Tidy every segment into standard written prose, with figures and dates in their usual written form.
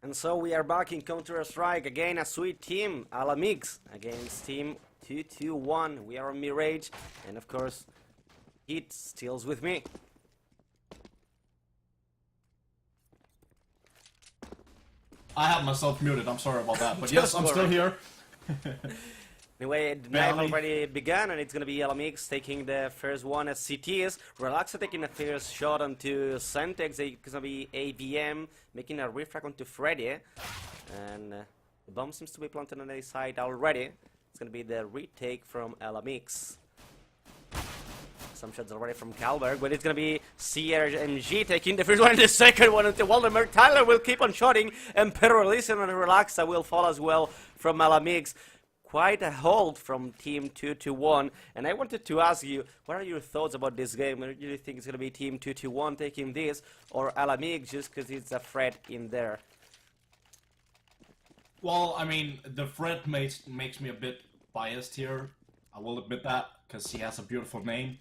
And so we are back in Counter-Strike, again a sweet team, a la Mix, against team 221. We are on Mirage, and of course, Heat stills with me. I have myself muted, I'm sorry about that, but yes, I'm still here. Anyway, the night already began, and it's gonna be LMX taking the first one as CTs. Relaxa taking the first shot onto Sentex. It's gonna be AVM making a refrag onto Freddy, and the bomb seems to be planted on the side already. It's gonna be the retake from LMX. Some shots already from Kalberg, but it's gonna be CRMG taking the first one and the second one until Waldemar. Tyler will keep on shooting, and Pedro Listen and Relaxa will fall as well from LMX. Quite a hold from team 221, and I wanted to ask you, what are your thoughts about this game? Do you think it's going to be team 221 taking this, or Alamig just because it's a threat in there? Well, I mean, the threat makes me a bit biased here. I will admit that, because he has a beautiful name.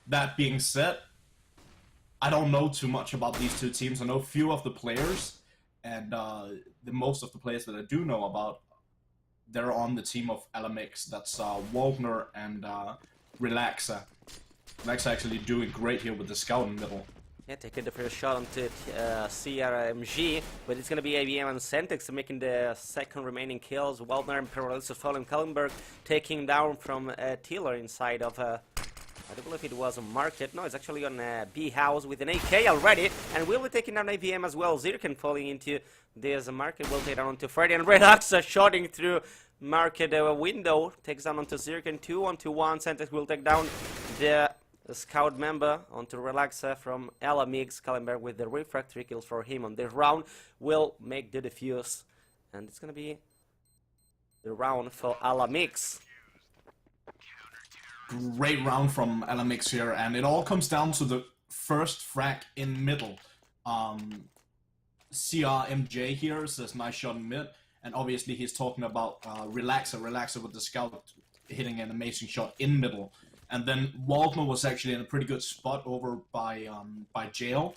That being said, I don't know too much about these two teams. I know few of the players, and the most of the players that I do know about, they're on the team of LMX. That's Waldner and Relaxa. Relaxa actually doing great here with the scout in the middle. Yeah, taking the first shot onto CRMG, but it's going to be ABM and Sentex making the second remaining kills. Waldner and Peralisa following Kallenberg taking down from Tiller inside of I don't believe it was a market. No, it's actually on B house with an AK already, and we'll be taking down AVM as well. Zirkin falling into this market will take down onto Freddy, and Relaxa shooting through market window takes down onto Zirkin. 2-on-1. Sentex will take down the scout member onto Relaxa from LMX. Kallenberg with the refrag, 3 kills for him on this round will make the defuse, and it's gonna be the round for LMX. Great round from LMX here, and it all comes down to the first frag in middle. CRMJ here says nice shot in mid, and obviously he's talking about Relaxa with the scout hitting an amazing shot in middle. And then Waldner was actually in a pretty good spot over by Jail,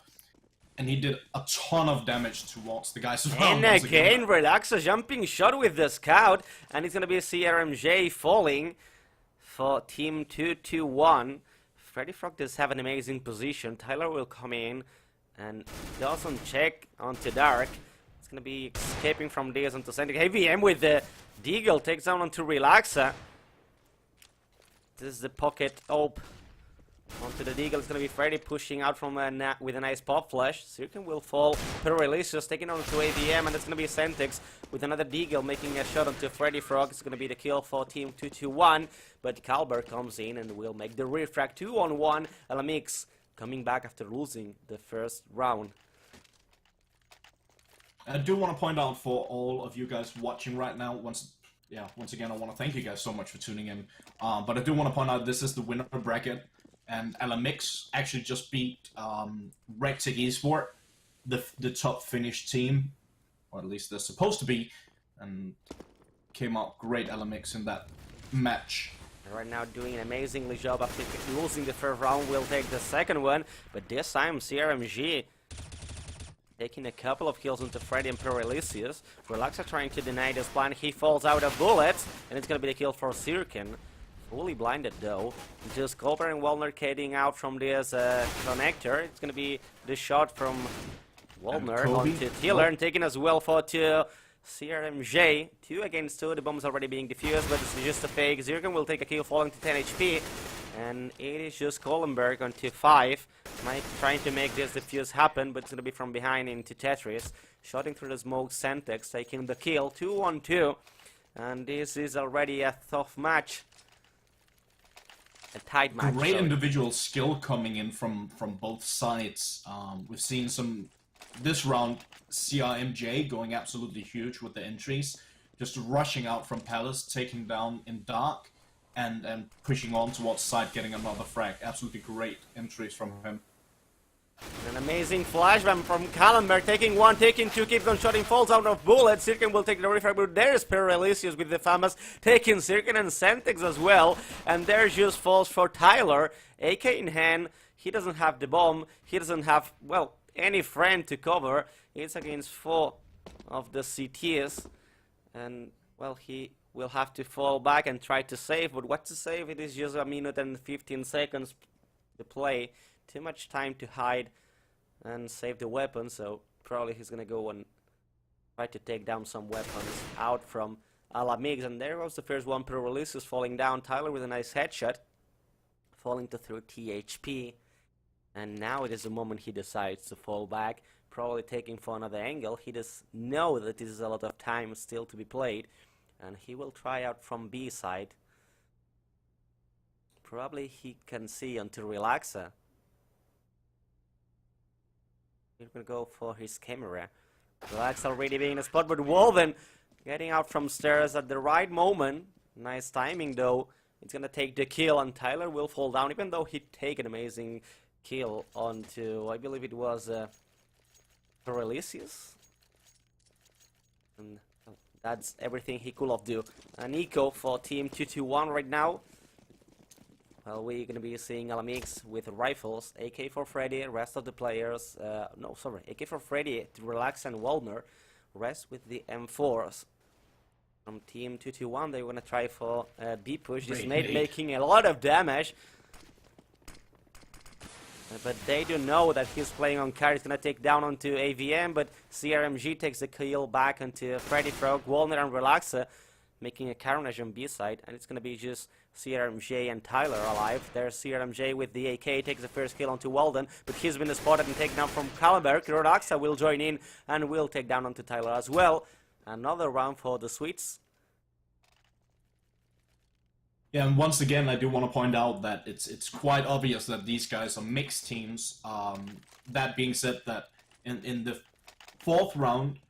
and he did a ton of damage towards the guys as well. And again, Relaxa jumping shot with the scout, and it's gonna be CRMJ falling for team 221. Freddy Frog does have an amazing position. Tyler will come in and does some check onto Dark. It's gonna be escaping from this onto Sentex. AVM with the Deagle takes down onto Relaxa. This is the pocket op onto the Deagle. It's gonna be Freddy pushing out from with a nice pop flash. Zirkin will fall. Pero release just taking on to AVM, and it's gonna be Sentex with another Deagle making a shot onto Freddy Frog. It's gonna be the kill for team 221, but Kalberg comes in and will make the refrag. 2-on-1. LMX coming back after losing the first round. I do want to point out for all of you guys watching right now, once again, I want to thank you guys so much for tuning in. But I do want to point out this is the winner bracket, and LMX actually just beat Rectic Esport, the top Finnish team, or at least they're supposed to be, and came out great LMX in that match. Right now doing an amazingly job after losing the first round. Will take the second one, but this time CRMG taking a couple of kills into Freddy and Perelisius. Relaxa trying to deny this plan. He falls out of bullets, and it's gonna be the kill for Zirkin. Fully blinded though. Just Colbert and Waldner cading out from this connector. It's gonna be the shot from Waldner onto Tiller, and taking as well for CRMJ. 2 against 2. The bomb's already being defused, but it's just a fake. Zirkin will take a kill falling to 10 HP. And it is just Kollenberg on 5. Trying to make this defuse happen, but it's going to be from behind into Tetris. Shooting through the smoke, Sentex taking the kill. 2-on-2. And this is already a tough match. A tight match. Great individual skill coming in from both sides. We've seen this round, CRMJ going absolutely huge with the entries. Just rushing out from Palace, taking down in Dark. And pushing on towards side, getting another frag. Absolutely great entries from him. An amazing flashbang from Kallenberg, taking 1, taking 2, keeps on shooting, falls out of bullets. Zirkin will take the refrag, but there's Perelisius with the famous taking Zirkin and Sentex as well. And there's just falls for Tyler. AK in hand, he doesn't have the bomb, he doesn't have, well, any friend to cover. It's against 4 of the CTs. And, well, he will have to fall back and try to save. But what to save? It is just 1 minute and 15 seconds to play. Too much time to hide and save the weapon. So probably he's going to go and try to take down some weapons out from Alamix. And there was the first one. Pro Releases falling down. Tyler with a nice headshot. Falling to 30 HP. And now it is the moment he decides to fall back. Probably taking for another angle. He does know that this is a lot of time still to be played. And he will try out from B side. Probably he can see onto Relaxer. He's gonna go for his camera. Relaxer already being in the spot, but Wolven getting out from stairs at the right moment. Nice timing though. It's gonna take the kill, and Tyler will fall down, even though he take an amazing kill onto, I believe it was Perelicious. And that's everything he could have do. An eco for team 221 right now. Well, we're gonna be seeing Alamix with rifles, AK for Freddy, rest of the players, AK for Freddy, Relax and Walner, rest with the M4s. From team 221, they wanna try for B push. This nade making a lot of damage. But they do know that he's playing on carry. He's gonna take down onto AVM, but CRMG takes the kill back onto Freddy Frog, Walnut and Relaxer, making a carnage on B side, and it's gonna be just CRMJ and Tyler alive. There's CRMJ with the AK, takes the first kill onto Walden, but he's been spotted and taken down from Kallenberg. Relaxer will join in and will take down onto Tyler as well. Another round for the Sweets. Yeah, and once again, I do want to point out that it's quite obvious that these guys are mixed teams. That being said, that in the fourth round,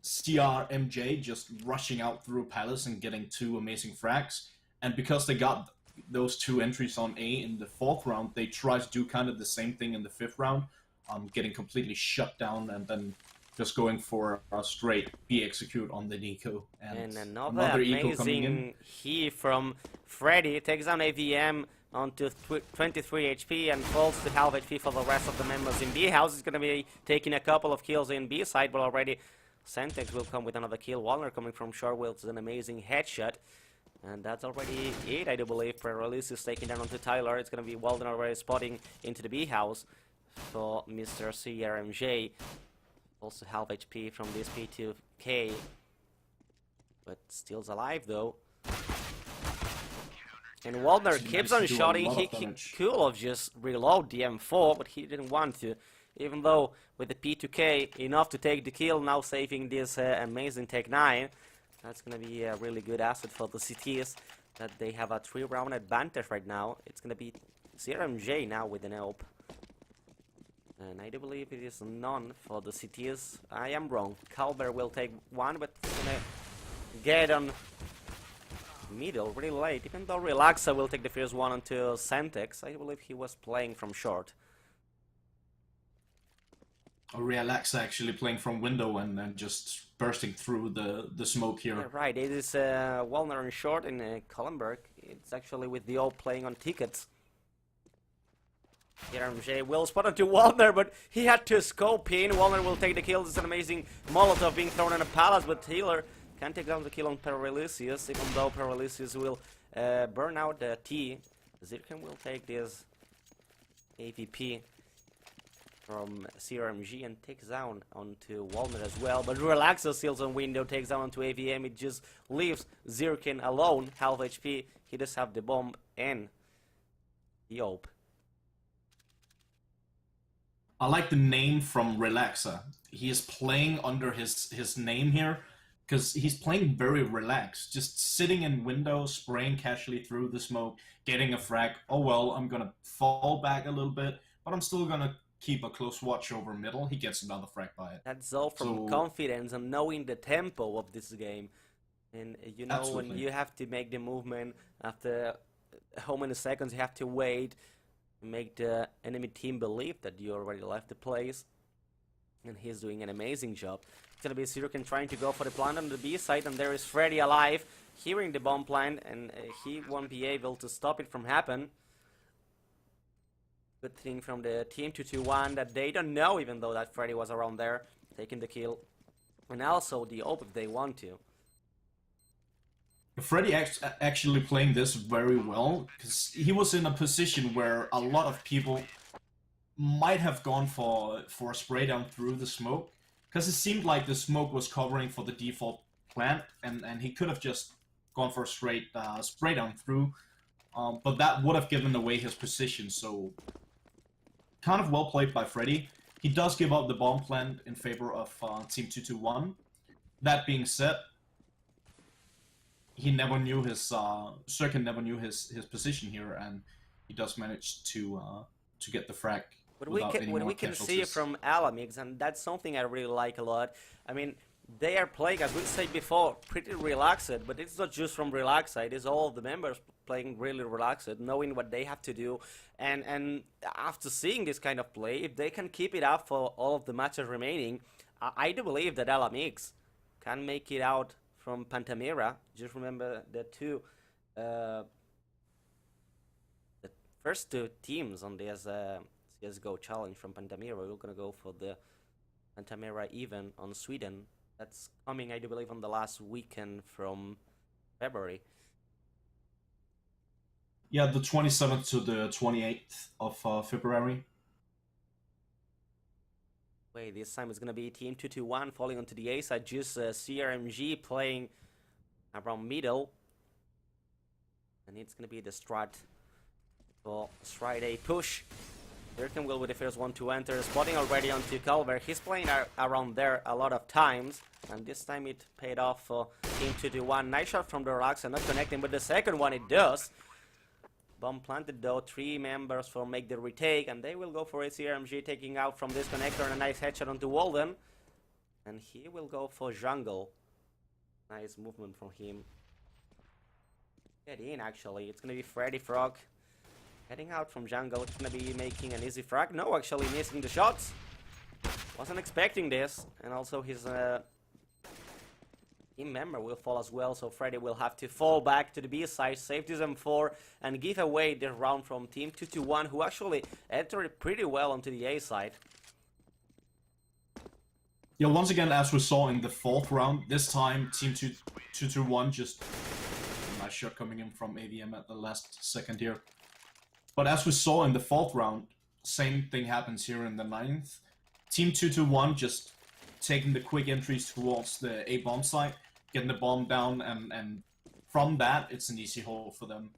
CRMJ just rushing out through Palace and getting 2 amazing frags, and because they got those 2 entries on A in the fourth round, they try to do kind of the same thing in the fifth round, getting completely shut down and then just going for a straight B execute on the Nico. And another amazing heat from Freddy. Takes down AVM onto 23 HP and falls to half HP for the rest of the members in B house. He's going to be taking a couple of kills in B side, but already Sentex will come with another kill. Walner coming from short with an amazing headshot. And that's already it, I do believe. Pre-release is taking down onto Tyler. It's going to be Walden already spotting into the B house for Mr. CRMJ. Also half HP from this P2K, but still's alive though. And Waldner keeps on shooting. He could have just reload the M4, but he didn't want to. Even though with the P2K enough to take the kill, now saving this amazing Tech 9. That's gonna be a really good asset for the CTs, that they have a 3-round advantage right now. It's gonna be CRMJ now with an AWP. And I do believe it is none for the CTs. I am wrong. Calber will take one, but he's gonna get on middle really late. Even though Relaxa will take the first one until Sentex, I believe he was playing from short. Relaxa actually playing from window and then just bursting through the smoke here. Yeah, right, it is Walner on short in Kallenberg. It's actually with the old playing on tickets. RMJ will spot onto Walner, but he had to scope in. Walner will take the kill. It's an amazing Molotov being thrown in a palace, but Taylor can take down the kill on Perelicious, even though Perelicious will burn out the T. Zirkin will take this AVP from CRMG and takes down onto Walner as well. But Relaxer steals on window, takes down onto AVM. It just leaves Zirkin alone, half HP. He does have the bomb and the AWP. I like the name from Relaxa. He is playing under his name here, because he's playing very relaxed, just sitting in windows, spraying casually through the smoke, getting a frag. Oh well, I'm gonna fall back a little bit, but I'm still gonna keep a close watch over middle. He gets another frag by it. That's all from confidence and knowing the tempo of this game. And you know, absolutely, when you have to make the movement after how many seconds you have to wait, make the enemy team believe that you already left the place. And he's doing an amazing job. It's gonna be Zirkin trying to go for the plant on the B side, and there is Freddy alive, hearing the bomb plant, and he won't be able to stop it from happen. Good thing from the team 221 that they don't know, even though that Freddy was around there, taking the kill and also the AWP if they want to. Freddy actually playing this very well, because he was in a position where a lot of people might have gone for a spray down through the smoke, because it seemed like the smoke was covering for the default plant, and he could have just gone for a straight spray down through, but that would have given away his position, so kind of well played by Freddy. He does give up the bomb plant in favor of team221. That being said, he never knew his Sirkin never knew his position here, and he does manage to get the frag. What we can see from Alamix, and that's something I really like a lot. I mean, they are playing, as we said before, pretty relaxed, but it's not just from relaxed, it is all the members playing really relaxed, knowing what they have to do, and after seeing this kind of play, if they can keep it up for all of the matches remaining, I do believe that Alamix can make it out from Pantamera. Just remember the first two teams on this CSGO challenge from Pantamera. We're gonna go for the Pantamera event on Sweden. That's coming, I do believe, on the last weekend from February. Yeah, the 27th to the 28th of February. Wait, this time it's gonna be team221 falling onto the A side. Just CRMG playing around middle, and it's gonna be the strat for stride A push. Durkin will be the first one to enter, spotting already onto Calver. He's playing around there a lot of times, and this time it paid off for team221. Nice shot from the rocks and not connecting, but the second one it does. Bomb planted though, 3 members for make the retake, and they will go for a CRMG taking out from this connector, and a nice headshot onto Walden. And he will go for jungle. Nice movement from him. Get in actually, it's gonna be Freddy Frog. Heading out from jungle, it's gonna be making an easy frag. No, actually missing the shots. Wasn't expecting this, and also his team member will fall as well, so Freddy will have to fall back to the B side, save this M4, and give away the round from team221, who actually entered pretty well onto the A side. Yeah, once again, as we saw in the 4th round, this time team221 just a nice shot coming in from AVM at the last second here. But as we saw in the 4th round, same thing happens here in the 9th. Team221 just taking the quick entries towards the A bomb site, getting the bomb down, and from that, it's an easy hole for them.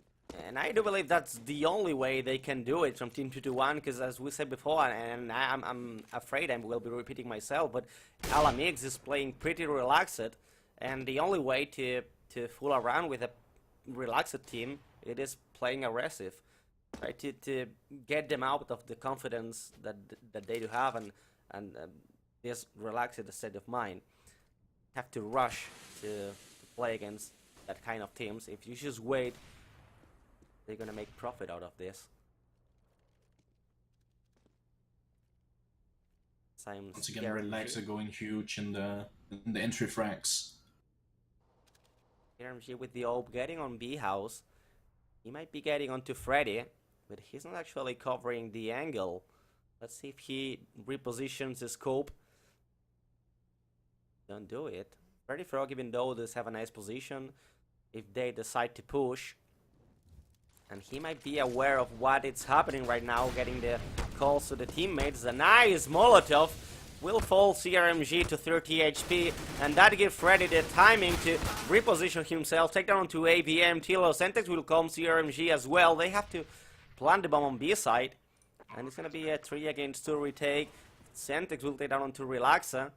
And I do believe that's the only way they can do it from team221, because as we said before, and I'm afraid I will be repeating myself, but Alamix is playing pretty relaxed, and the only way to fool around with a relaxed team, it is playing aggressive. Try to get them out of the confidence that they do have, and this relaxed state of mind. Have to rush to play against that kind of teams. If you just wait, they're gonna make profit out of this. Once again, Relax are going huge in the entry frags. RMG with the AWP getting on B house. He might be getting onto Freddy, but he's not actually covering the angle. Let's see if he repositions his scope. Don't do it. Freddy Frog, even though does have a nice position, if they decide to push, and he might be aware of what is happening right now, getting the calls to the teammates. A nice Molotov will fall CRMG to 30 HP, and that gives Freddy the timing to reposition himself, take down to AVM. Tilo Sentex will come CRMG as well. They have to plant the bomb on B side, and it's gonna be a 3 against 2 retake. Sentex will take down onto Relaxa,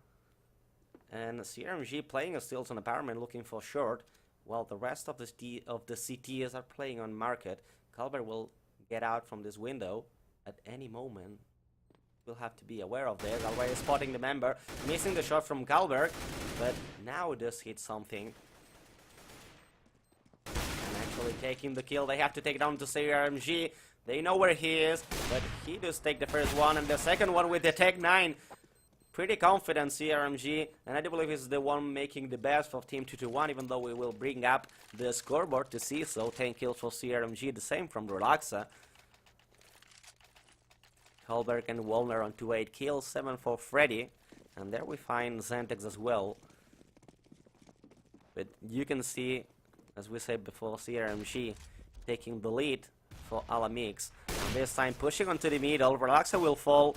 and CRMG playing still on apartment, looking for short, while the rest of the CTs are playing on market. Calvert will get out from this window at any moment. We'll have to be aware of this. Already spotting the member, missing the shot from Calvert, but now it does hit something. And actually taking the kill, they have to take it down to CRMG. They know where he is, but he does take the first one, and the second one with the Tech 9. Pretty confident CRMG, and I do believe he's the one making the best for team221, even though we will bring up the scoreboard to see. So 10 kills for CRMG, the same from Relaxa. Holberg and Wallner on 8 kills, 7 for Freddy. And there we find Xantex as well. But you can see, as we said before, CRMG taking the lead for Alamix. And this time pushing onto the middle, Relaxa will fall.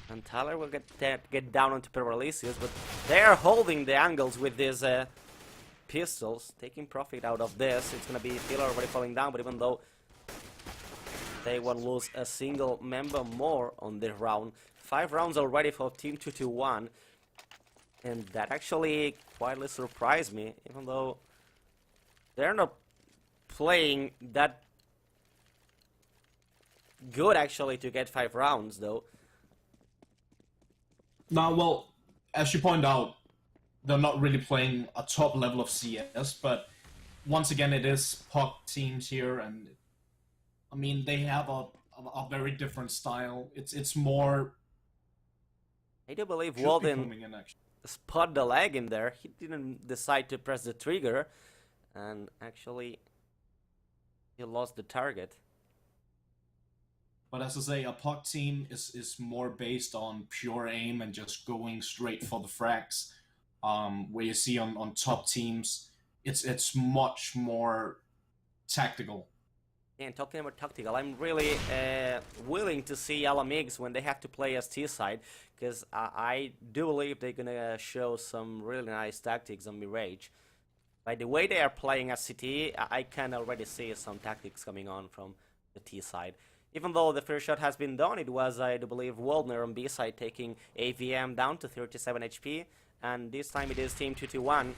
And Tyler will get down onto Peralicious, but they are holding the angles with these pistols, taking profit out of this. It's gonna be Filler already falling down, but even though they won't lose a single member more on this round. 5 rounds already for team221, and that actually quietly surprised me, even though they're not playing that good actually to get 5 rounds though. Now, well, as you point out, they're not really playing a top level of CS, but once again, it is PUC teams here, and I mean, they have a very different style. It's more... I do believe Walden spot the lag in there. He didn't decide to press the trigger, and actually he lost the target. But as I say, a PUC team is more based on pure aim and just going straight for the frags. Where you see on top teams, it's much more tactical. And talking about tactical, I'm really willing to see Alamix when they have to play as T-side, because I do believe they're gonna show some really nice tactics on Mirage. By the way they are playing as CT, I can already see some tactics coming on from the T-side. Even though the first shot has been done, it was, I do believe, Waldner on B-side taking AVM down to 37 HP, and this time it is team221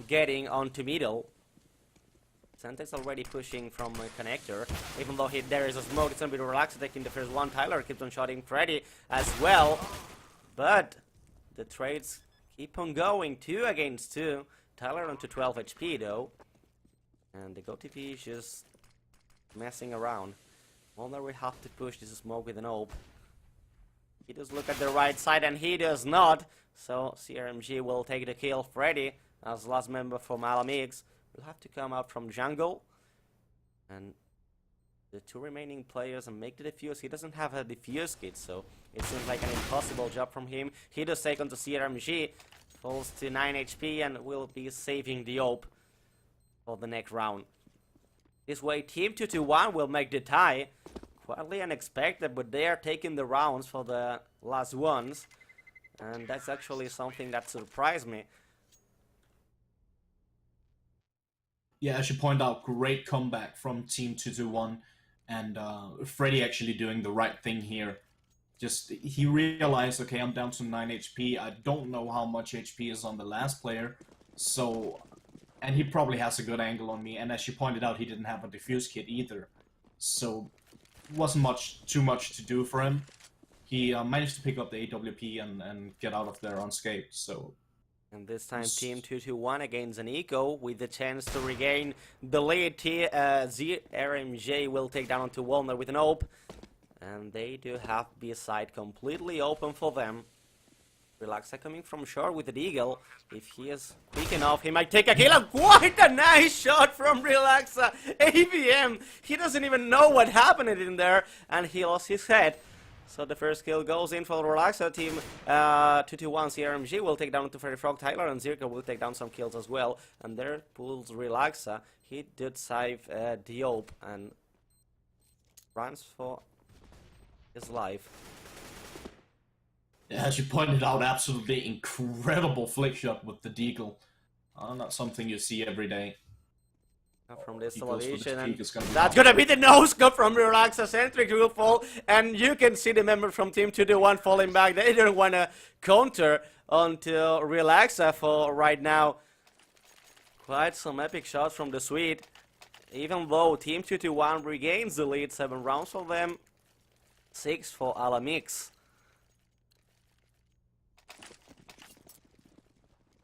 getting onto middle. Xantex already pushing from a connector, even though there is a smoke. It's gonna be Relaxa taking the first one. Tyler keeps on shotting Freddy as well, but the trades keep on going, 2 against 2. Tyler onto 12 HP though, and the GoTP is just messing around. Wonder we have to push this smoke with an AWP. He does look at the right side and he does not, so CRMG will take the kill. Freddy, as last member from Alamix, will have to come out from jungle, and the 2 remaining players and make the defuse. He doesn't have a defuse kit, so it seems like an impossible job from him. He does take on to CRMG, falls to 9 HP and will be saving the AWP for the next round. This way team221 will make the tie. Quietly unexpected, but they are taking the rounds for the last ones, and that's actually something that surprised me. Yeah, as you point out, great comeback from team221, and Freddy actually doing the right thing here. Just, he realized, okay, I'm down to 9 HP, I don't know how much HP is on the last player, so... And he probably has a good angle on me, and as you pointed out, he didn't have a defuse kit either. So, wasn't too much to do for him. He managed to pick up the AWP and get out of there unscathed, so... And this time team221 against an eco with the chance to regain the lead. ZRMJ will take down onto Walner with an AWP. And they do have B-side completely open for them. Relaxa coming from short with the Deagle. If he is quick enough, he might take a kill. And quite a nice shot from Relaxa. AVM, he doesn't even know what happened in there, and he lost his head. So the first kill goes in for Relaxa. Team 221 CRMG will take down to Freddy Frog. Tyler and Zirka will take down some kills as well. And there pulls Relaxa. He did save the AWP and runs for his life. Yeah, as you pointed out, absolutely incredible flick shot with the Deagle. Not something you see every day. From this elevation, and that's gonna be the no-scope from Relaxa. Centric will fall, and you can see the member from team221 falling back. They don't want to counter until Relaxa for right now. Quite some epic shots from the Swede, even though team221 regains the lead. 7 rounds for them, 6 for Alamix.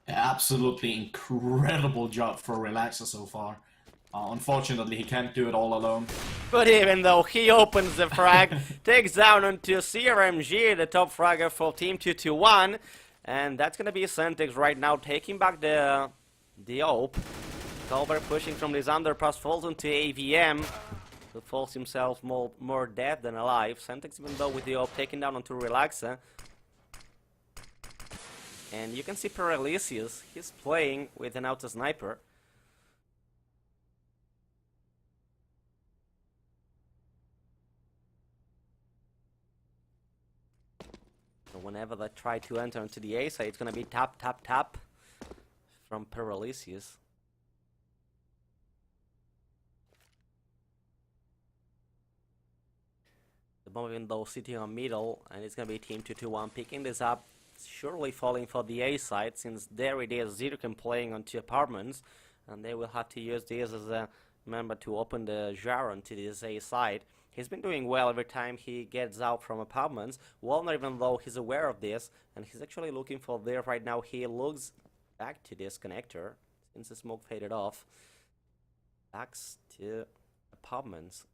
Absolutely incredible job for Relaxa so far. Unfortunately, he can't do it all alone. But even though he opens the frag, takes down onto CRMG, the top fragger for team221, and that's gonna be Xantex right now, taking back the AWP. Colbert pushing from this underpass, falls into AVM. who falls himself more dead than alive. Sentex, even though with the AWP taken down onto Relaxa. And you can see Paralysius, he's playing with an auto sniper. So whenever they try to enter into the A side, it's gonna be tap, tap, tap from Paralysius. The bomb, even though sitting on middle, and it's gonna be team 221 picking this up. Surely falling for the A side, since there it is, Zircon playing on 2 apartments, and they will have to use this as a member to open the jar onto this A side. He's been doing well every time he gets out from apartments. Walner, even though he's aware of this, and he's actually looking for there right now, he looks back to this connector, since the smoke faded off. Backs to apartments.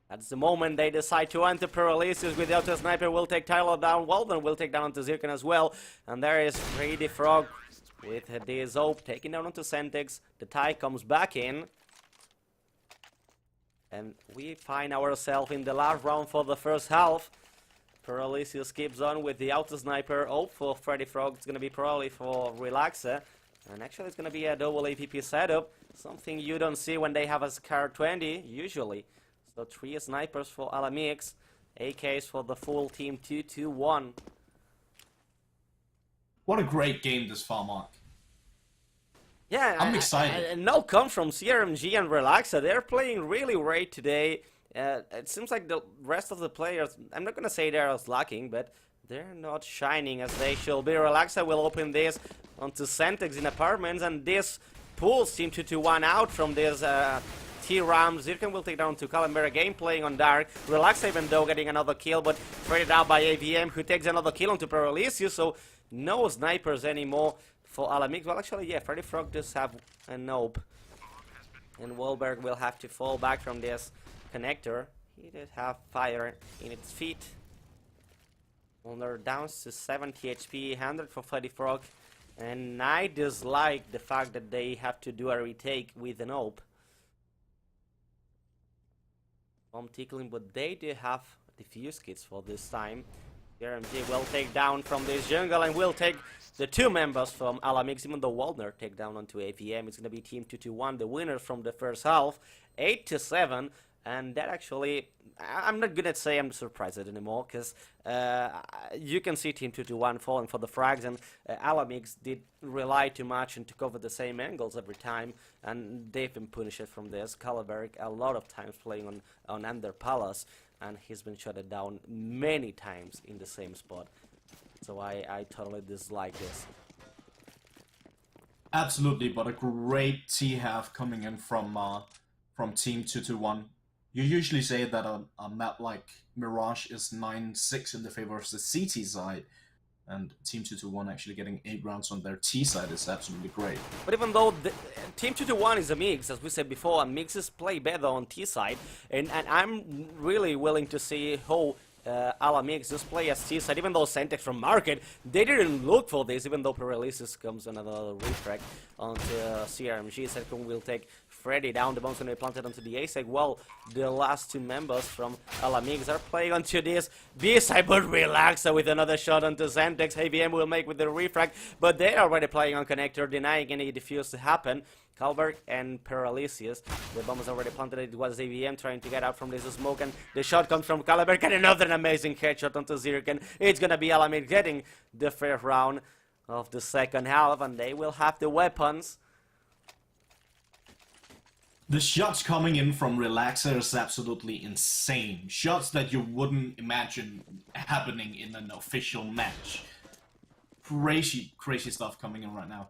That's the moment they decide to enter Paralysis with the auto sniper. Will take Tyler down. Walden will take down onto Zircon as well. And there is Freddy Frog with the Zope taking down onto Centix. The tie comes back in. And we find ourselves in the last round for the first half. Paralysis keeps on with the auto sniper. Oh, for Freddy Frog, it's going to be probably for Relaxa. And actually it's going to be a double APP setup. Something you don't see when they have a Scar 20, usually. So 3 snipers for Alamix, AKs for the full team 221. What a great game this far, Mark. Yeah, I'm excited. And no come from CRMG and Relaxa. They're playing really great today. It seems like the rest of the players, I'm not going to say they're slacking, but they're not shining as they should be. Relaxa will open this onto Centex in apartments, and this pulls Team 221 out from this T-Ram. Zircon will take down to Calamera game playing on Dark. Relaxa, even though getting another kill, but traded out by AVM, who takes another kill onto Paralysius, so no snipers anymore for Alamix. Well, actually, yeah, Freddy Frog does have a nope. And Wahlberg will have to fall back from this connector. He did have fire in its feet. Well, they're down to 70 HP, 100 for Freddy Frog. And I dislike the fact that they have to do a retake with an nope. Bomb tickling, but they do have defuse kits for this time. RMG will take down from this jungle and will take the 2 members from Alamix, even though Waldner take down onto AVM. It's going to be Team 221, the winner from the first half, 8-7. And that actually, I'm not gonna say I'm surprised anymore, because you can see Team 221 falling for the frags, and Alamix did rely too much and to cover the same angles every time, and they've been punished from this. Kalaberg a lot of times playing on Ender Palace, and he's been shut down many times in the same spot. So I totally dislike this. Absolutely, but a great T-half coming in from Team 221. You usually say that a map like Mirage is 9-6 in the favor of the CT side, and Team 221 actually getting 8 rounds on their T side is absolutely great. But even though Team 221 is a mix, as we said before, and mixes play better on T side, and I'm really willing to see how Alamix just play as T side, even though Centex from Market, they didn't look for this, even though Paralysis comes another refrag onto CRMG. Second will take Freddy down, the bomb's gonna be planted onto the A side. Well, the last 2 members from Alamix are playing onto this B side, but Relaxa with another shot onto Centex. AVM will make with the refrag, but they're already playing on connector, denying any defuse to happen. Kalberg and Paralysius. The bomb is already planted. It was AVM trying to get out from this smoke, and the shot comes from Kalberg, and another amazing headshot onto Zircon. It's gonna be Alamix getting the first round of the second half, and they will have the weapons. The shots coming in from Relaxer is absolutely insane. Shots that you wouldn't imagine happening in an official match. Crazy, crazy stuff coming in right now.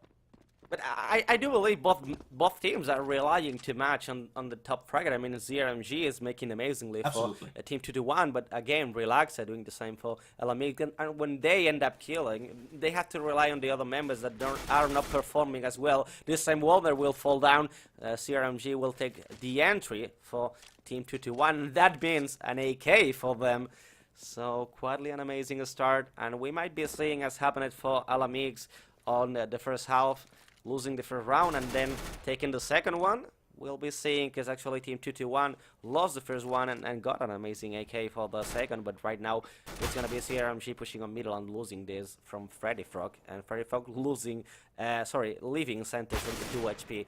But I do believe both teams are relying too much on the top fragment. I mean, ZRMG is making amazingly Absolutely. for Team 221, but again, Relax are doing the same for Alamix. And when they end up killing, they have to rely on the other members that are not performing as well. This time, Walner will fall down. CRMG will take the entry for Team 221. That means an AK for them. So, quietly an amazing start, and we might be seeing as happened for Alamix on the first half, losing the first round and then taking the second one. we'll be seeing, because actually team221 lost the first one and got an amazing AK for the second, but right now it's gonna be CRMG pushing on middle and losing this from Freddy Frog, and Freddy Frog leaving Sentex into 2 HP.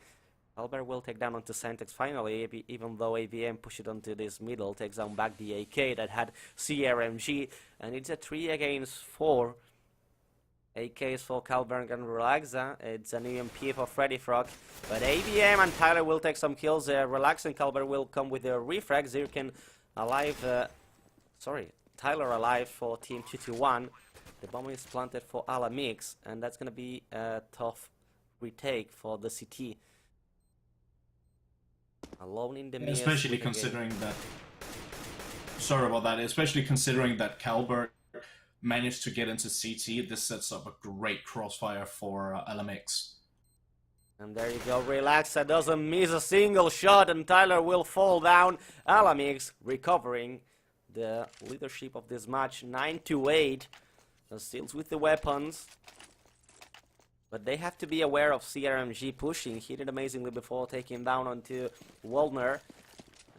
Albert will take down onto Sentex finally, even though AVM pushed it onto this middle, takes down back the AK that had CRMG, and it's a 3 against 4. AKs for Calberg and Relaxa. It's an EMP for Freddy Frog, but AVM and Tyler will take some kills. Relax and Calberg will come with the refrag. Zirkin alive, Tyler alive for team221. The bomb is planted for Alamix, and that's gonna be a tough retake for the CT. Alone in the mist. Especially considering that. Sorry about that. Especially considering that Calbert managed to get into CT. This sets up a great crossfire for LMX. And there you go. Relaxa doesn't miss a single shot, and Tyler will fall down. Alamix recovering the leadership of this match, 9-8. Steals with the weapons. But they have to be aware of CRMG pushing. He did amazingly before taking down onto Waldner.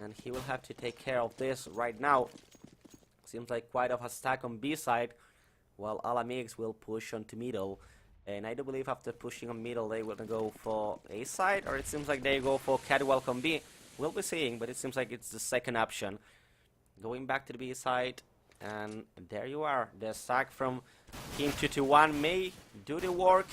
And he will have to take care of this right now. Seems like quite of a stack on B side. While Alamix will push onto middle. And I do believe after pushing on middle they will go for A side. Or it seems like they go for Cadwell on B. We'll be seeing, but it seems like it's the second option. Going back to the B side. And there you are. The stack from team221 may do the work.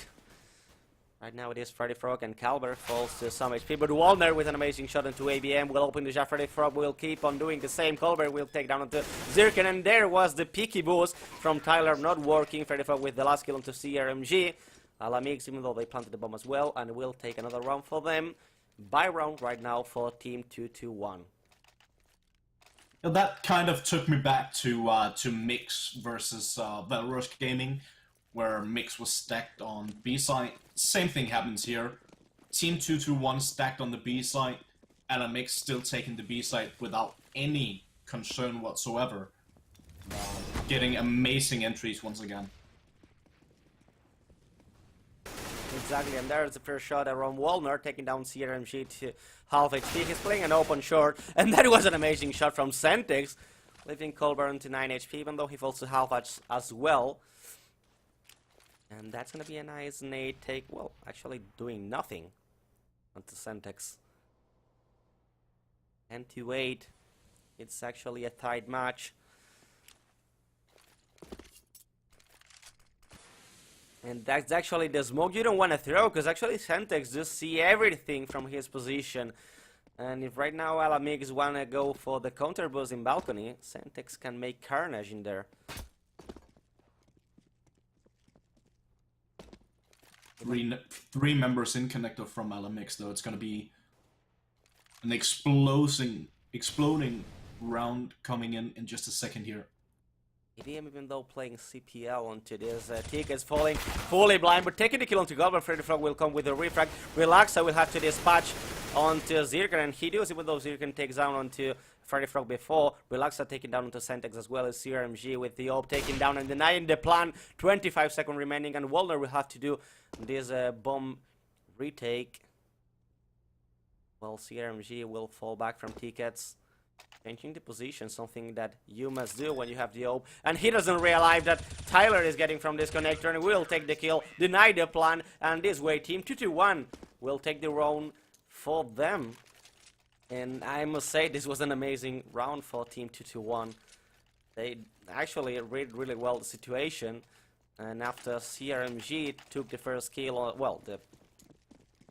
Right now it is Freddy Frog, and Calber falls to some HP, but Wallner with an amazing shot into ABM will open the shot. Freddy Frog will keep on doing the same. Calber will take down onto Zirkin, and there was the picky boost from Tyler not working. Freddy Frog with the last kill onto CRMG. Alamix, even though they planted the bomb as well, and will take another round for them. Bye round right now for team221. That kind of took me back to Mix versus Velrush Gaming, where Mix was stacked on B side. Same thing happens here. team221 stacked on the B side, LMX still taking the B side without any concern whatsoever. Getting amazing entries once again. Exactly, and there's the first shot around Wallner, taking down CRMG to half HP. He's playing an open short, and that was an amazing shot from Centix, leaving Colburn to 9 HP, even though he falls to half as well. And that's gonna be a nice nade take, well, actually doing nothing onto Centix. 10-8, it's actually a tight match. And that's actually the smoke you don't want to throw, because actually Centix just see everything from his position. And if right now Alamix wanna go for the counter boost in balcony, Centix can make carnage in there. Three members in connector from Alamix, though. It's gonna be an exploding round coming in just a second here. EDM, even though playing CPL onto this, Tickets falling fully blind, but taking the kill onto Goblin. Freddy Frog will come with a refrag. Relaxa will have to dispatch onto Zirkan, and he does, even though Zirkan takes down onto Freddy Frog before. Relaxa taking down onto Centex as well as CRMG with the AWP taking down and denying the plan. 25 seconds remaining, and Wallner will have to do this bomb retake. Well, CRMG will fall back from Tickets. Changing the position, something that you must do when you have the AWP. And he doesn't realize that Tyler is getting from this connector and will take the kill, deny the plan, and this way team221 will take the round for them. And I must say this was an amazing round for team221. They actually read really well the situation, and after CRMG took the first kill, well, the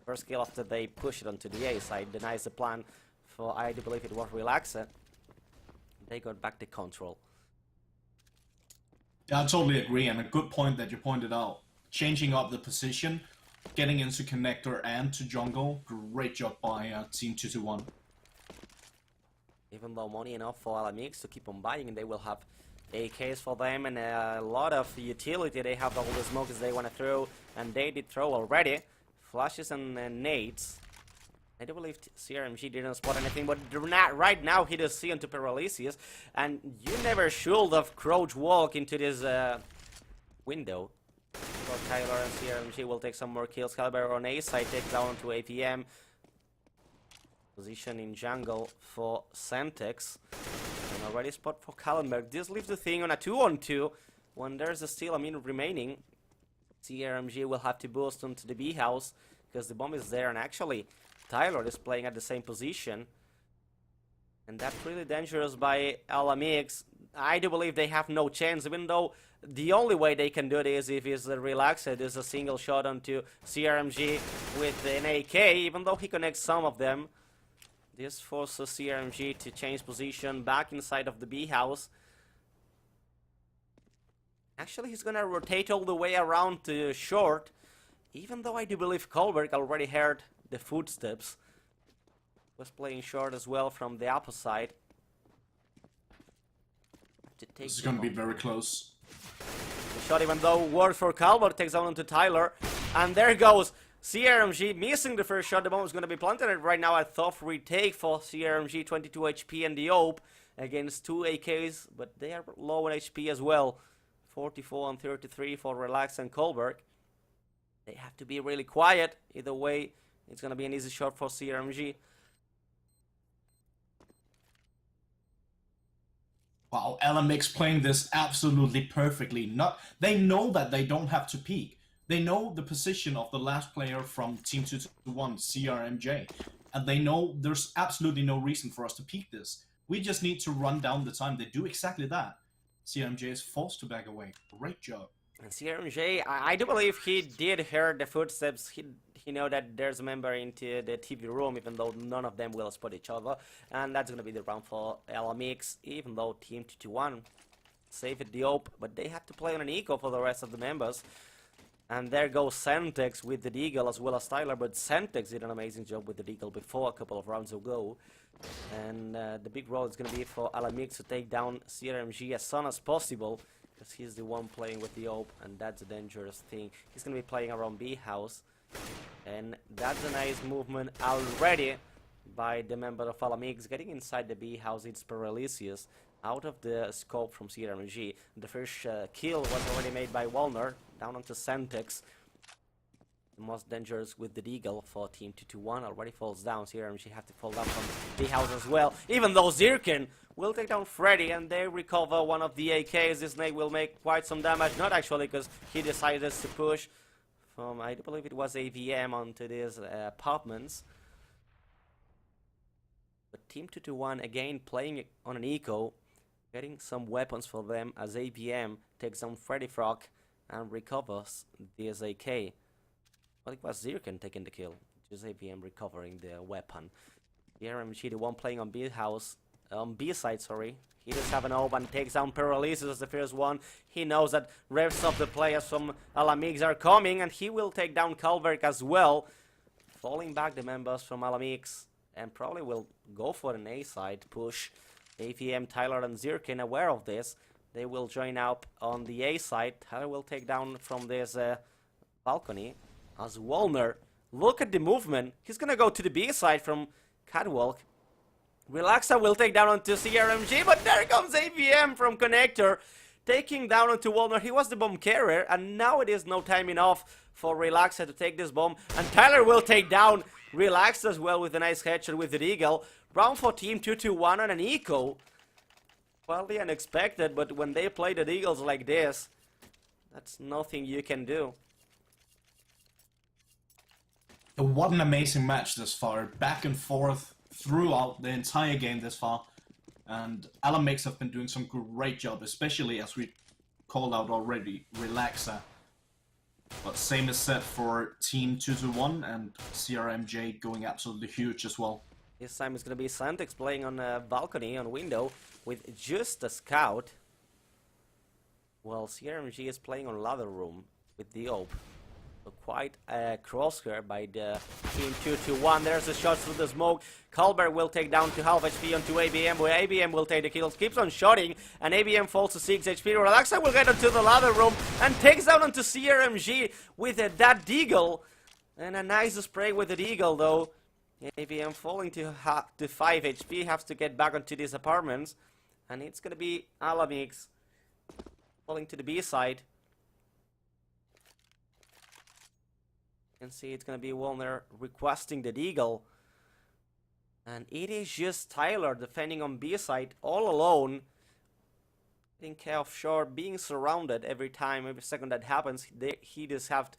first kill after they push it onto the A side, denies the plan for, I do believe it was Relaxa. They got back the control. Yeah, I totally agree, and a good point that you pointed out. Changing up the position, getting into connector and to jungle, great job by team221. Even though money enough for Alamix to keep on buying, they will have AKs for them and a lot of utility. They have all the smokes they want to throw, and they did throw already. Flashes and nades. I do believe CRMG didn't spot anything, but right now he does see into Paralysis, and you never should have crouch walk into this window. So Tyler and CRMG will take some more kills. Caliber on A side takes down to APM. Position in jungle for Sentex. And already spot for Kallenberg. This leaves the thing on a 2-on-2. When there's still a minute remaining, CRMG will have to boost onto the B house because the bomb is there. And actually, Tyler is playing at the same position. And that's really dangerous by LMX. I do believe they have no chance, even though the only way they can do this if he's relaxed is a single shot onto CRMG with an AK, even though he connects some of them. This forces CRMG to change position back inside of the B house. Actually, he's gonna rotate all the way around to short, even though I do believe Kolberg already heard the footsteps. Was playing short as well from the upper side. This is gonna be very close. The shot, even though worked for Calvert, takes on to Tyler. And there goes CRMG missing the first shot. The bomb is going to be planted right now. A tough retake for CRMG, 22 HP and the AWP against 2 AKs, but they are low on HP as well. 44 and 33 for Relax and Kolberg. They have to be really quiet. Either way, it's going to be an easy shot for CRMG. Wow, LMX playing this absolutely perfectly. They know that they don't have to peek. They know the position of the last player from team221, CRMJ. And they know there's absolutely no reason for us to peek this. We just need to run down the time. They do exactly that. CRMJ is forced to back away. Great job. And CRMJ, I do believe he did hear the footsteps. He know that there's a member into the TV room, even though none of them will spot each other. And that's going to be the round for LMX, even though team221 saved the AWP. But they have to play on an eco for the rest of the members. And there goes Sentex with the Deagle as well as Tyler. But Sentex did an amazing job with the Deagle before a couple of rounds ago. And the big role is going to be for LMX to take down CRMG as soon as possible, because he's the one playing with the AWP, and that's a dangerous thing. He's going to be playing around B house. And that's a nice movement already by the member of LMX. Getting inside the B house, it's Paralysius out of the scope from CRMG. The first kill was already made by Walner, down onto Sentex. The most dangerous with the Deagle for team221 already falls down. CRMG have to fall down from B house as well. Even though Zirkin will take down Freddy and they recover one of the AKs. This snake will make quite some damage. Not actually, because he decided to push from, I believe it was AVM, onto these apartments. But team221 again playing on an eco, getting some weapons for them as AVM takes down Freddy Frog and recovers this AK. Well, it was Zirkin taking the kill, just AVM recovering the weapon. The RMG, the one playing on B house, on B side, sorry. He does have an AWP and takes down Paralysis as the first one. He knows that rest of the players from LMX are coming, and he will take down Kalberg as well. Falling back the members from LMX, and probably will go for an A side push. AVM, Tyler and Zirkin aware of this. They will join up on the A side. Tyler will take down from this balcony. As Walner, look at the movement. He's gonna go to the B side from Catwalk. Relaxa will take down onto CRMG, but there comes AVM from Connector, taking down onto Walner. He was the bomb carrier, and now it is no time enough for Relaxa to take this bomb. And Tyler will take down Relaxa as well with a nice headshot with the Deagle. Round for team221 on an eco. Well, the unexpected, but when they play the Deagles like this, that's nothing you can do. What an amazing match this far. Back and forth throughout the entire game this far. And LMX have been doing some great job, especially as we called out already, Relaxa. But same is said for team221 and CRMJ going absolutely huge as well. This time it's going to be Santex playing on a balcony, on window, with just a scout. Well, CRMG is playing on ladder room with the AWP. So quite a crosshair by the team221. There's a shot through the smoke. Kalberg will take down to half HP onto ABM, where ABM will take the kills. Keeps on shotting, and ABM falls to 6 HP. Relaxa will get into the ladder room and takes down onto CRMG with that Deagle. And a nice spray with the Deagle, though. ABM falling to 5 HP, has to get back onto these apartments. And it's going to be Alamix falling to the B side. You can see it's going to be Walner requesting the Deagle. And it is just Tyler defending on B side all alone. Getting off short, being surrounded every second that happens. He just have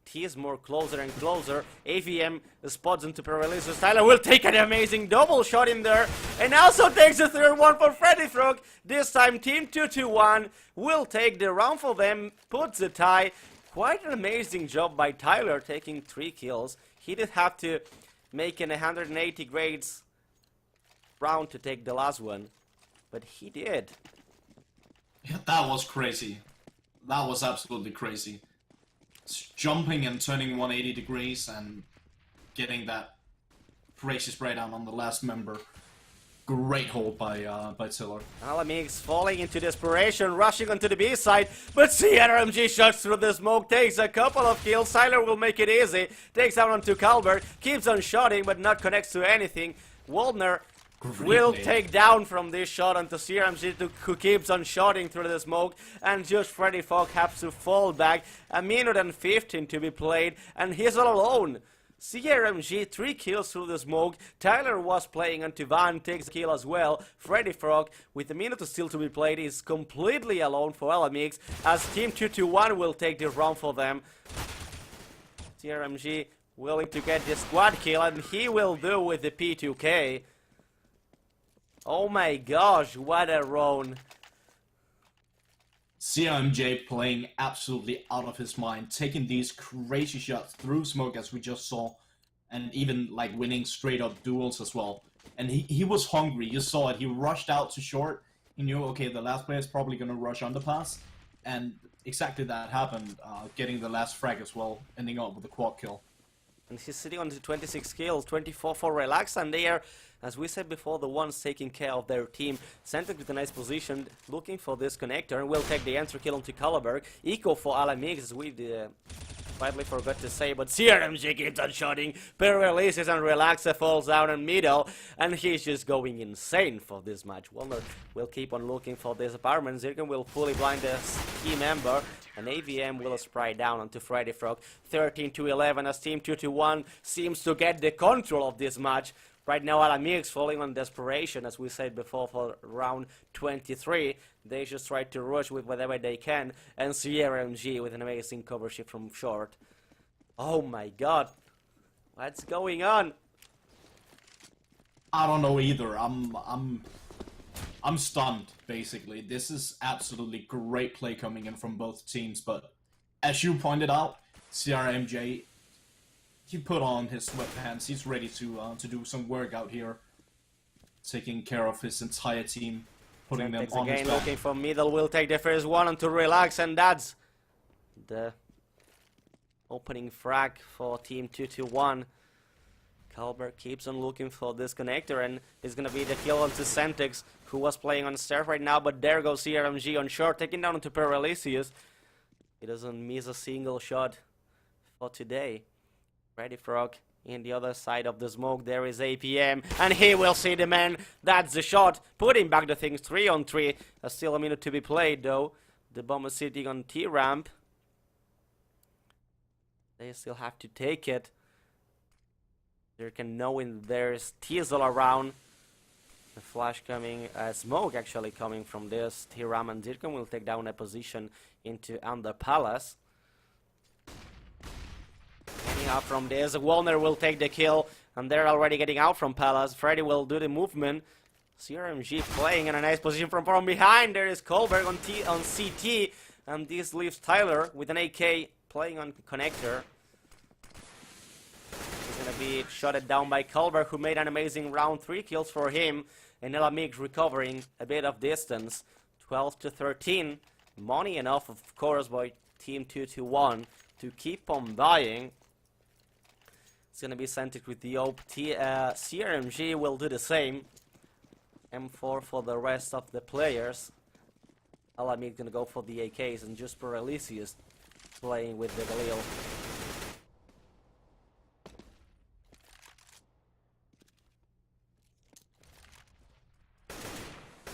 tease more closer and closer. AVM spots into paralysis. Tyler will take an amazing double shot in there. And also takes the third one for Freddy Frog. This time team 221 will take the round for them. Puts the tie. Quite an amazing job by Tyler taking 3 kills. He did have to make an 180 grades round to take the last one. But he did. Yeah, that was crazy. That was absolutely crazy. Jumping and turning 180 degrees and getting that crazy spray down on the last member. Great hold by Tiller. Alamix falling into desperation, rushing onto the B side, but CRMG shuts through the smoke, takes a couple of kills. Tyler will make it easy, takes out onto Kalberg, keeps on shotting but not connects to anything. Waldner will take down from this shot onto CRMG, who keeps on shotting through the smoke, and just Freddy Fogg has to fall back. A minute and 15 to be played, and he's all alone. CRMG 3 kills through the smoke. Tyler was playing onto Van, takes a kill as well. Freddy Frog, with a minute still to be played, is completely alone for LMX, as Team 221 will take the round for them. CRMG willing to get the squad kill, and he will do with the P2K. Oh my gosh, what a round. CMJ playing absolutely out of his mind, taking these crazy shots through smoke as we just saw, and even like winning straight up duels as well. And he was hungry, you saw it, he rushed out to short, he knew, okay, the last player is probably gonna rush underpass, and exactly that happened, getting the last frag as well, ending up with a quad kill. And he's sitting on the 26 kills, 24 for Relax, and they are, as we said before, the ones taking care of their team. Centric with a nice position, looking for this connector, and will take the answer kill onto Kalberg. Eco for Alamix, as we widely forgot to say, but CRMG keeps on shooting. Per releases and Relaxa falls down in middle, and he's just going insane for this match. Walnut will keep on looking for this apartment. Zirkin will fully blind the key member, and AVM will spray down onto Freddy Frog. 13-11 as Team 221 seems to get the control of this match. Right now, Alamix falling on desperation, as we said before, for round 23. They just try to rush with whatever they can, and CRMG with an amazing cover shift from short. Oh my god, what's going on? I don't know either. I'm stunned, basically. This is absolutely great play coming in from both teams, but as you pointed out, CRMJ, he put on his sweatpants. He's ready to do some work out here, taking care of his entire team, putting them on his back. Looking for middle, will take the first one and to Relax, and that's the opening frag for Team 221. Kalberg keeps on looking for this connector, and it's gonna be the kill onto Centix, who was playing on stairs right now, but there goes CRMG on short, taking down into Paralysius. He doesn't miss a single shot for today. Freddy Frog in the other side of the smoke. There is APM, and he will see the man. That's the shot, putting back the things 3-on-3. Still a minute to be played though. The bomb is sitting on T-ramp. They still have to take it. Zirkin knowing there's Teasel around. The flash coming, smoke actually coming from this T-ramp, and Zirkin will take down a position into Under Palace. Out from this, Walner will take the kill, and they're already getting out from Palace. Freddy will do the movement. CRMG playing in a nice position from behind. There is Kolberg on CT, and this leaves Tyler with an AK playing on connector. He's gonna be shot down by Kolberg, who made an amazing round. 3 kills for him, and Elamig recovering a bit of distance. 12-13, money enough, of course, by Team 221 to keep on buying. It's gonna be Centric with the OP. CRMG will do the same. M4 for the rest of the players. Alamid gonna go for the AKs, and just Paralysius playing with the Galil.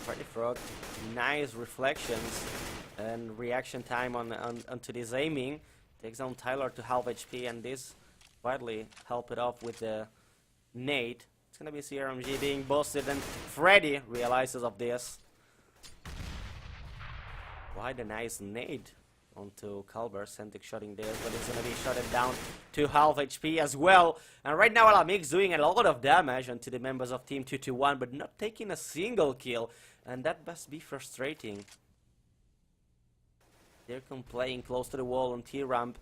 Freddy Frog, nice reflections and reaction time onto this aiming. Takes down Tyler to half HP, and this widely help it off with the nade It's gonna be CRMG being boosted, and Freddy realizes of this. Quite a nice nade onto Calvert. Centix shutting this, but it's gonna be shutted down to half HP as well. And right now Alamix doing a lot of damage onto the members of Team 221, but not taking a single kill, and that must be frustrating. They're playing close to the wall on T-ramp,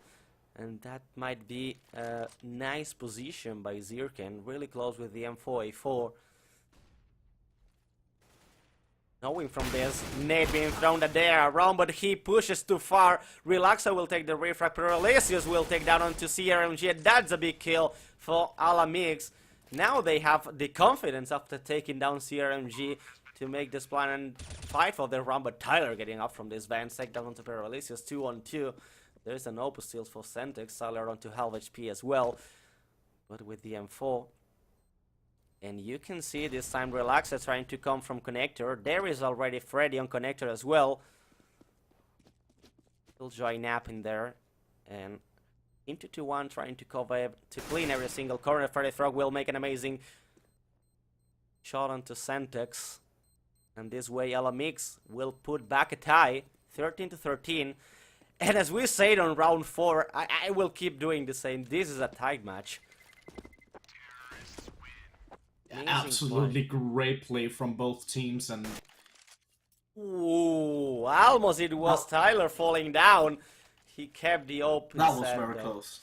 and that might be a nice position by Zirkin, really close with the M4A4. Knowing from this, nade being thrown at there around, but he pushes too far. Relaxa will take the refrag, Paralysius will take down onto CRMG, and that's a big kill for Alamix. Now they have the confidence after taking down CRMG to make this plan and fight for their round, but Tyler getting up from this van, take down onto Paralysius, 2-on-2. There's an open steal for Centix, Tyler onto half HP as well, but with the M4. And you can see this time Relaxa trying to come from connector. There is already Freddy on connector as well. He'll join up in there. And Team 221 trying to cover, to clean every single corner. Freddy Frog will make an amazing shot onto Centix. And this way Alamix will put back a tie, 13-13. And as we said on round 4, I will keep doing the same. This is a tight match. Absolutely great play from both teams, and ooh, almost it was Tyler falling down. He kept the open. That was very close.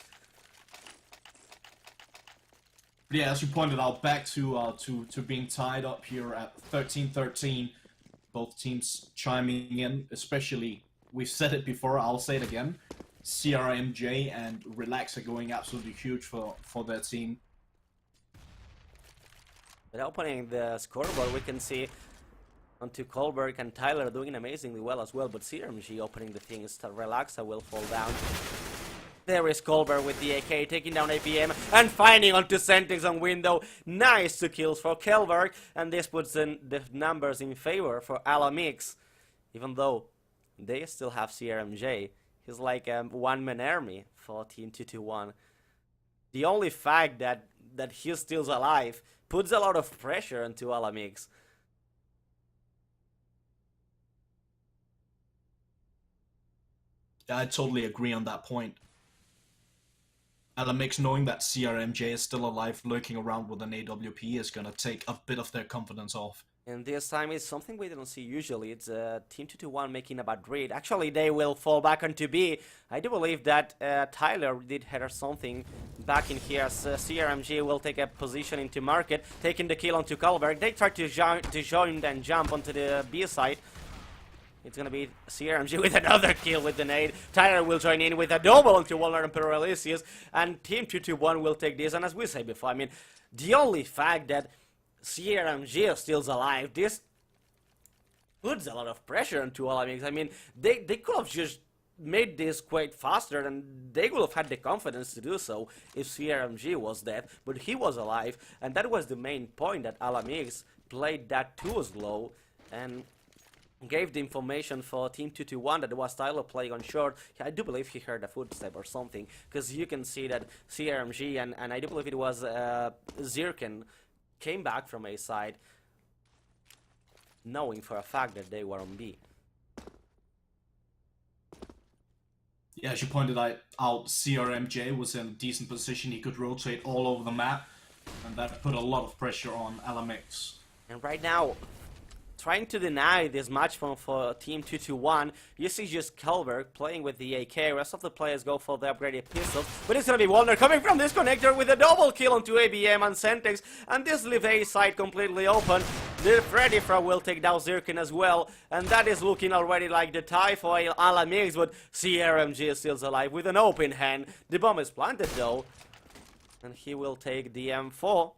But yeah, as you pointed out, back to being tied up here at 13-13. Both teams chiming in, especially, we've said it before, I'll say it again. CRMJ and Relax are going absolutely huge for their team. But opening the scoreboard, we can see onto Kolberg and Tyler doing amazingly well as well. But CRMG opening the things, Relaxa will fall down. There is Kolberg with the AK, taking down APM and finding onto Centix on window. Nice 2 kills for Kolberg, and this puts in the numbers in favor for Alamix. Even though they still have CRMJ. He's like a one-man army for Team 221. The only fact that he's still alive puts a lot of pressure onto Alamix. I totally agree on that point. Alamix knowing that CRMJ is still alive, lurking around with an AWP is gonna take a bit of their confidence off. And this time it's something we don't see usually. It's Team 221 making a bad read. Actually, they will fall back onto B. I do believe that Tyler did header something back in here. So CRMG will take a position into market, taking the kill onto Kolberg. They try to join and jump onto the B side. It's gonna be CRMG with another kill with the nade. Tyler will join in with a double onto Walner and Paralysius. And Team 221 will take this. And as we said before, I mean, the only fact that CRMG is still alive, this puts a lot of pressure onto Alamix. I mean, they could have just made this quite faster, and they would have had the confidence to do so if CRMG was dead, but he was alive, and that was the main point, that Alamix played that too slow and gave the information for Team 221 that it was Tyler playing on short. I do believe he heard a footstep or something, because you can see that CRMG and I do believe it was Zirkin came back from A side, knowing for a fact that they were on B. Yeah, as you pointed out, CRMJ was in a decent position. He could rotate all over the map, and that put a lot of pressure on Alamix. And right now, trying to deny this match for Team 221, you see just Kolberg playing with the AK. Rest of the players go for the upgraded pistols, but it's gonna be Walner coming from this connector with a double kill onto ABM and Centix, and this leaves A side completely open. The Freddy Frog will take down Zirkin as well, and that is looking already like the tie for Alamix, but CRMG is still alive with an open hand. The bomb is planted though, and he will take the M4.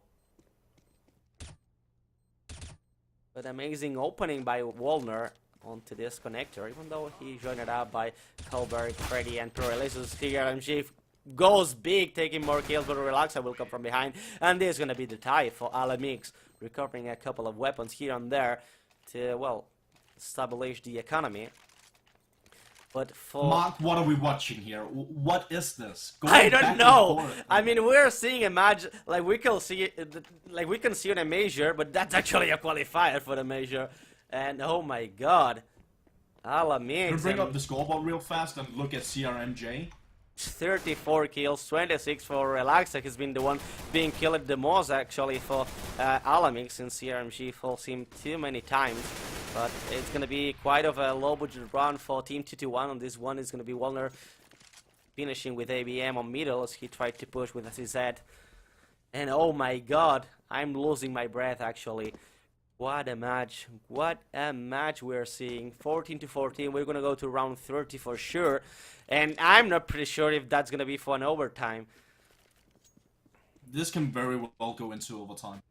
But amazing opening by Walner onto this connector, even though he joined it up by Kolberg, Freddy, and Paralysis. CRMG goes big, taking more kills, but Relaxa will come from behind, and this is going to be the tie for Alamix, recovering a couple of weapons here and there to, well, establish the economy. But for Mark, what are we watching here? What is this? I Going don't back and know. forth. I mean, we're seeing a match like we can see like we can see on a major, but that's actually a qualifier for the major. And oh my god, Alamix. Can we bring up the scoreboard real fast and look at CRMJ? 34 kills, 26 for Relaxa. He's been the one being killed the most actually for Alamix, since CRMG falls him too many times. But it's gonna be quite of a low budget run for team221. On this one is gonna be Wallner finishing with ABM on middle as he tried to push with SZ. And oh my god, I'm losing my breath actually. What a match. What a match we're seeing. 14-14. We're gonna go to round 30 for sure. And I'm not pretty sure if that's gonna be for an overtime. This can very well go into overtime.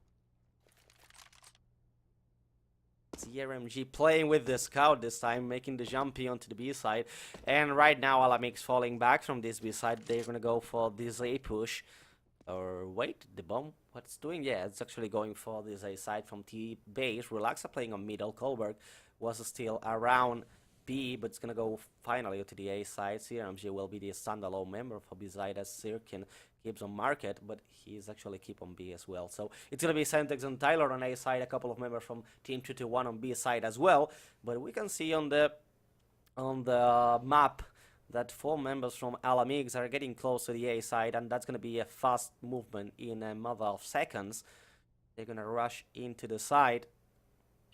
CRMG playing with the scout this time, making the jumpy onto the B side. And right now Alamix falling back from this B side. They're gonna go for this A push. Or wait, the bomb, what's doing? Yeah, it's actually going for this A side from T base. Relaxa playing on middle. Kolberg was still around B, but it's gonna go finally to the A side. CRMG will be the standalone member for B side as Sirkin keeps on market, but he's actually keep on B as well. So it's gonna be Sentex and Tyler on A side, a couple of members from team221 on B side as well. But we can see on the map that 4 members from Alamix are getting close to the A side, and that's going to be a fast movement in a matter of seconds. They're going to rush into the side,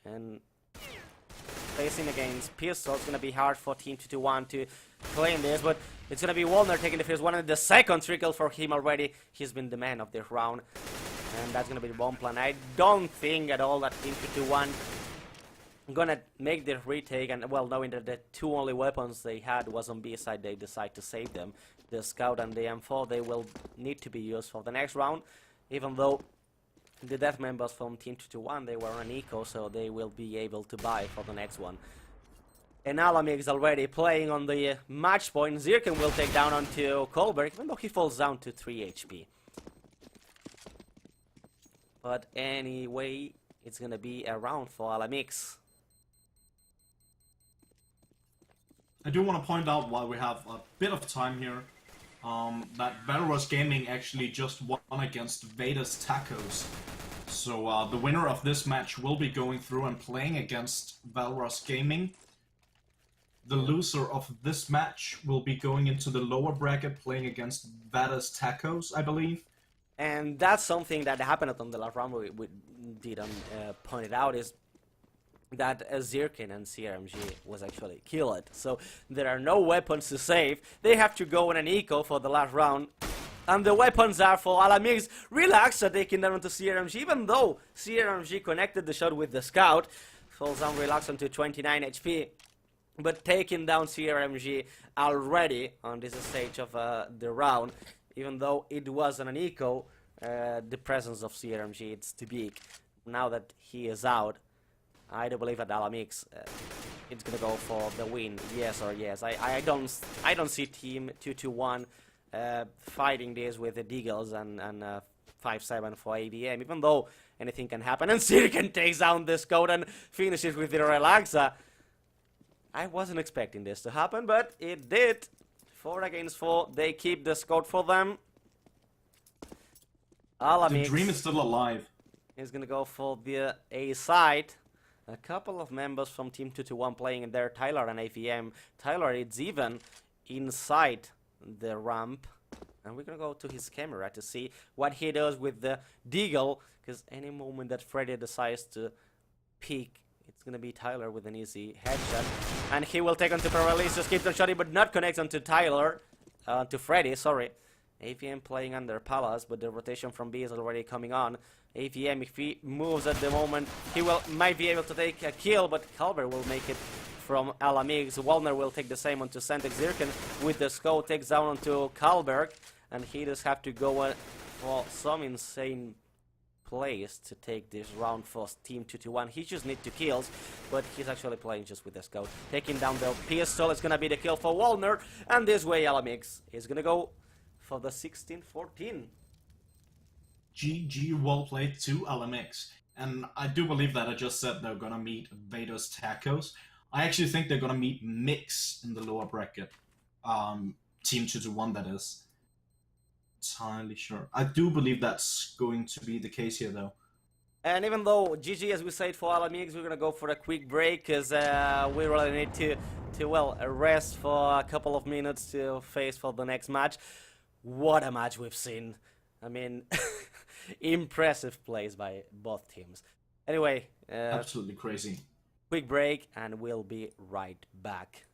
and facing against Pistol, it's going to be hard for team221 to claim this, but it's going to be Wallner taking the first one, and the second trickle for him already. He's been the man of the round, and that's going to be the bomb plan. I don't think at all that team221 gonna make the retake, and well, knowing that the 2 only weapons they had was on B side, they decide to save them. The scout and the M4, they will need to be used for the next round, even though the death members from team221, they were on eco, so they will be able to buy for the next one. And Alamix already playing on the match point. Zirkin will take down onto Kolberg, even though he falls down to 3 HP. But anyway, it's gonna be a round for Alamix. I do want to point out, while we have a bit of time here, that Valorous Gaming actually just won against Vedas Tacos. So the winner of this match will be going through and playing against Valorous Gaming. The loser of this match will be going into the lower bracket, playing against Vedas Tacos, I believe. And that's something that happened on the last round we didn't point it out, is that Zirkin and CRMG was actually killed. So there are no weapons to save. They have to go on an eco for the last round. And the weapons are for Alamix. Relaxa taking down onto CRMG, even though CRMG connected the shot with the scout. Falls down Relaxa to 29 HP. But taking down CRMG already on this stage of the round. Even though it was on an eco, the presence of CRMG, it's too big. Now that he is out, I do believe that Alamix it's gonna go for the win, yes or yes. I don't see team221 fighting this with the Deagles and 5-7 for ABM, even though anything can happen. And Sirkin takes down this code and finishes with the Relaxa. I wasn't expecting this to happen, but it did. 4 against 4. They keep the score for them. Alamix, the dream is still alive. Is gonna go for the A side. A couple of members from team221 playing in there. Tyler and AVM. Tyler is even inside the ramp. And we're gonna go to his camera to see what he does with the Deagle. Because any moment that Freddy decides to peek, it's gonna be Tyler with an easy headshot. And he will take onto Paralysis, just keeps on shotting, but not connects onto Tyler. To Freddy, sorry. AVM playing under Palace, but the rotation from B is already coming on. AVM, if he moves at the moment, he might be able to take a kill, but Kalber will make it from Alamix. Wallner will take the same onto Sentex. Zirkin with the scope takes down onto Kalberg, and he just have to go for some insane place to take this round for team221. He just needs 2 kills, but he's actually playing just with the scout. Taking down the pistol, it's gonna be the kill for Wallner, and this way Alamix is gonna go for the 16-14. GG, well played to LMX. And I do believe that I just said they're gonna meet Vedas Tacos. I actually think they're gonna meet Mix in the lower bracket. Team 221, that is. Entirely sure. I do believe that's going to be the case here, though. And even though GG, as we said, for Alamix, we're gonna go for a quick break because we really need to rest for a couple of minutes to face for the next match. What a match we've seen! I mean, impressive plays by both teams. Anyway, Absolutely crazy. quick break, and we'll be right back.